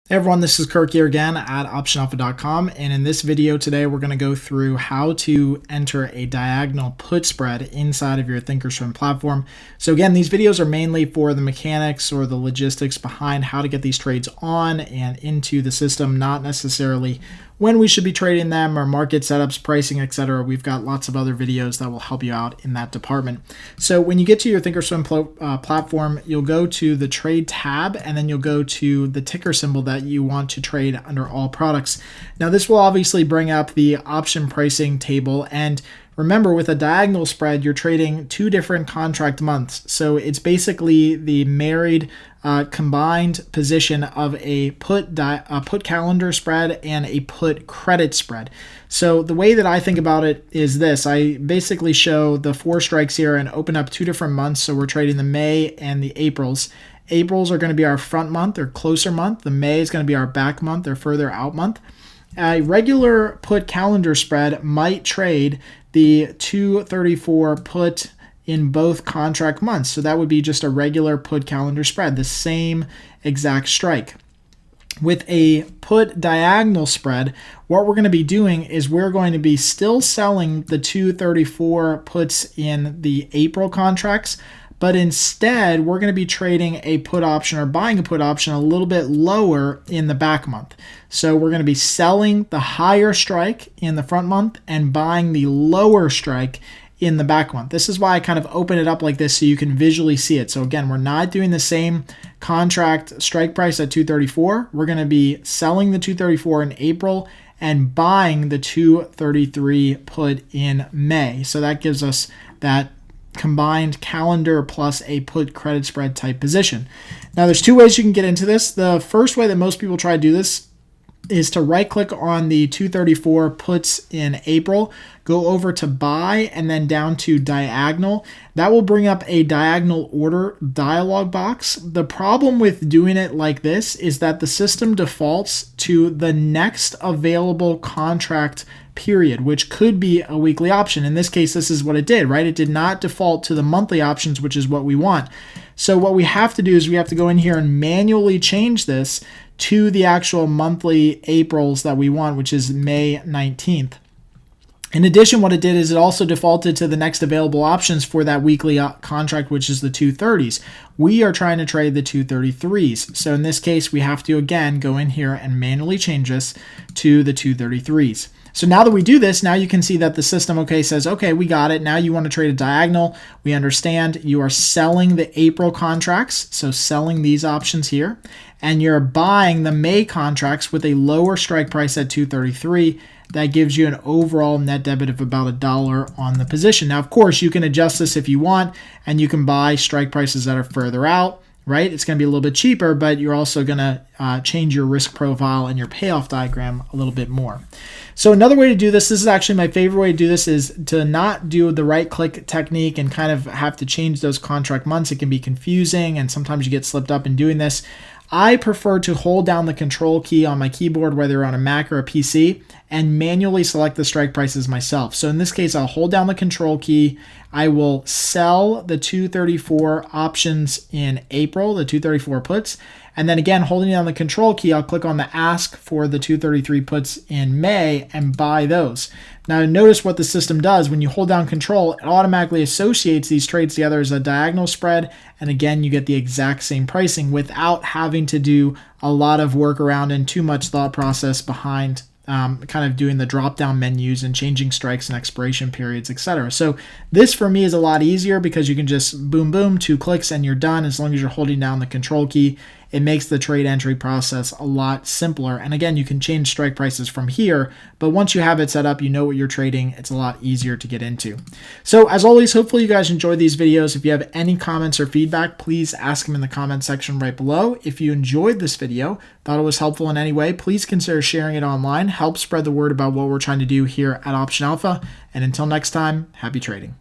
Hey everyone, this is Kirk here again at OptionAlpha.com, and in this video today we're going to go through how to enter a diagonal put spread inside of your Thinkorswim platform. So again, these videos are mainly for the mechanics or the logistics behind how to get these trades on and into the system, not necessarily when we should be trading them or market setups, pricing, etc. We've got lots of other videos that will help you out in that department. So when you get to your Thinkorswim platform, you'll go to the trade tab and then you'll go to the ticker symbol that you want to trade under all products. Now this will obviously bring up the option pricing table, and remember, with a diagonal spread, you're trading two different contract months. So it's basically the married combined position of a put calendar spread and a put credit spread. So the way that I think about it is this. I basically show the four strikes here and open up two different months. So we're trading the May and the Aprils. Aprils are going to be our front month or closer month. The May is going to be our back month or further out month. A regular put calendar spread might trade the 234 put in both contract months. So that would be just a regular put calendar spread, the same exact strike. With a put diagonal spread, what we're going to be doing is we're going to be still selling the 234 puts in the April contracts, but instead we're going to be trading a put option or buying a put option a little bit lower in the back month. So we're going to be selling the higher strike in the front month and buying the lower strike in the back month. This is why I kind of open it up like this so you can visually see it. So again, we're not doing the same contract strike price at 234. We're going to be selling the 234 in April and buying the 233 put in May. So that gives us that combined calendar plus a put credit spread type position. Now there's two ways you can get into this. The first way that most people try to do this is to right click on the 234 puts in April, go over to buy and then down to diagonal. That will bring up a diagonal order dialog box. The problem with doing it like this is that the system defaults to the next available contract period, which could be a weekly option. In this case, this is what it did, right? It did not default to the monthly options, which is what we want. So what we have to do is we have to go in here and manually change this to the actual monthly Aprils that we want, which is May 19th. In addition, what it did is it also defaulted to the next available options for that weekly contract, which is the 230s. We are trying to trade the 233s. So in this case, we have to, again, go in here and manually change this to the 233s. So now that we do this, now you can see that the system, says, okay, we got it. Now you want to trade a diagonal. We understand you are selling the April contracts, so selling these options here, and you're buying the May contracts with a lower strike price at 233. That gives you an overall net debit of about $1 on the position. Now, of course, you can adjust this if you want, and you can buy strike prices that are further out, right? It's going to be a little bit cheaper, but you're also going to change your risk profile and your payoff diagram a little bit more. So another way to do this is actually my favorite way to do this, is to not do the right click technique and kind of have to change those contract months. It can be confusing and sometimes you get slipped up in doing this. I prefer to hold down the control key on my keyboard, whether you're on a Mac or a PC, and manually select the strike prices myself. So in this case, I'll hold down the control key. I will sell the 234 options in April, the 234 puts. And then again, holding down the control key, I'll click on the ask for the 233 puts in May and buy those. Now notice what the system does. When you hold down control, it automatically associates these trades together as a diagonal spread. And again, you get the exact same pricing without having to do a lot of work around and too much thought process behind kind of doing the drop-down menus and changing strikes and expiration periods, etc. So this for me is a lot easier because you can just boom, boom, 2 clicks and you're done as long as you're holding down the control key. It makes the trade entry process a lot simpler. And again, you can change strike prices from here, but once you have it set up, you know what you're trading. It's a lot easier to get into. So as always, hopefully you guys enjoyed these videos. If you have any comments or feedback, please ask them in the comment section right below. If you enjoyed this video, thought it was helpful in any way, please consider sharing it online. Help spread the word about what we're trying to do here at Option Alpha. And until next time, happy trading.